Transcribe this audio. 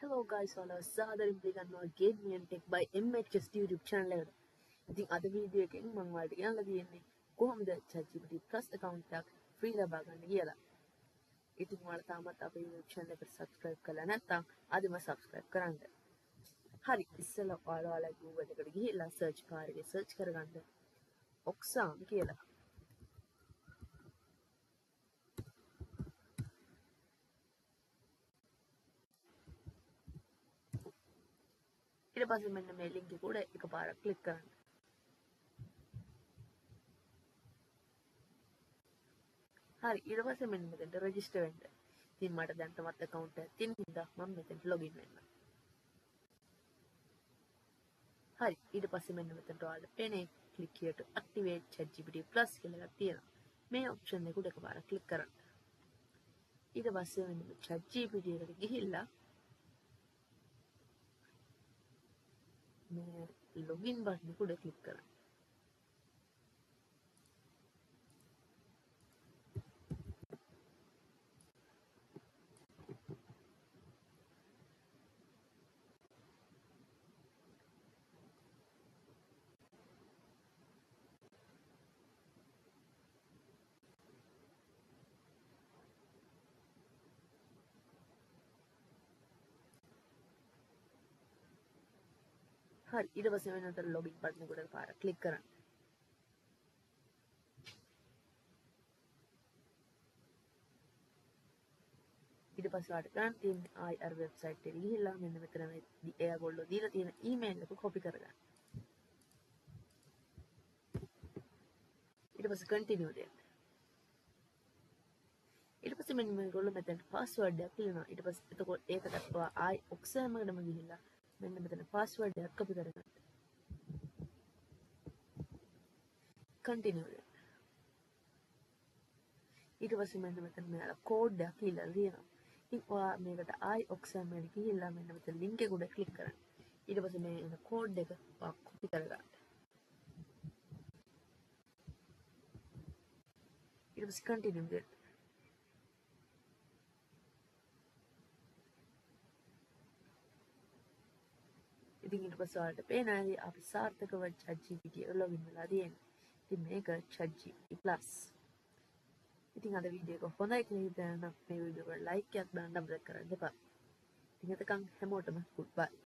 Hello guys, ඔයාලව සාදරයෙන් පිළිගන්නවා Gaming and Tech by MHS YouTube channel එකට. ඉතින් අද වීඩියෝ එකෙන් මම ඔයාලට කියන්න තියෙන්නේ කොහොමද ChatGPT Plus account එකක් free ලබා ගන්න කියලා. ඉතින් ඔයාලා තාමත් අපේ YouTube channel එකට subscribe කරලා නැත්නම් අදම subscribe කරන්න. හරි, ඉස්සෙල්ලා ඔයාලා Google එකට ගිහිල්ලා search bar එකේ search කරගන්න Oxam කියලා. ඊට පස්සේ මෙන්න මේ link එක උඩ එකපාරක් click කරන්න. හරි, ඊට පස්සේ මෙන්න මෙතනට register වෙන්න. ඉතින් මට දැන් තමත් account එකක් තියෙන හින්දා මම මෙතනට login වෙන්න. හරි, ඊට පස්සේ මෙන්න මෙතනට ඔයාලට පේන්නේ click here to activate ChatGPT Plus කියලා එකක් තියෙනවා. මේ option එක උඩ එකපාරක් click කරන්න. ඊට පස්සේ මෙන්න මේ ChatGPT එකට ගිහිල්ලා මේ login button එක උඩ click කරන්න. හරි, ඊට පස්සේ වෙන උතර login button එක උඩ පාරක් click කරන්න. ඊට පස්සේ ඔයාලට ගන්න තියෙන්නේ ආයි අර website එකට ගිහිල්ලා මෙන්න මෙතන මේ එයාගොල්ලෝ දීලා තියෙන email එක copy කරගන්න. ඊට පස්සේ continue දෙන්න. ඊට පස්සේ මෙන්න මේගොල්ලෝ මෙතන password එකක් ලියනවා. ඊට පස්සේ එතකොට ඒකට ඔයා ආයි Oxam එකටම ගිහිල්ලා මෙන්න මෙතන password එකක් copy කරගන්න. continue දෙන්න. ඊට පස්සේ මෙන්න මෙතන මෙයාලා code එකක් ලියලා තියෙනවා. ඉතින් ඔයා මේකට ආයි Oxam එකට ගිහිල්ලා මෙන්න මෙතන link එක උඩ click කරන්න. ඊට පස්සේ මේ එන code එක ඔයා copy කරගන්න. ඊට පස්සේ continue දෙන්න. ඉතින් ඊට පස්සේ ඔයාලට පේනවා අපි සාර්ථකව ChatGPT එකට login වෙලා තියෙනවා. ඉතින් මේක ChatGPT Plus. ඉතින් අද වීඩියෝ එක හොඳයි කියලා හිතනවා නම් මේ වීඩියෝ එකට like එකක් දාන්න අමතක කරන්න එපා. ඉතින් එතකන් හැමෝටම goodbye.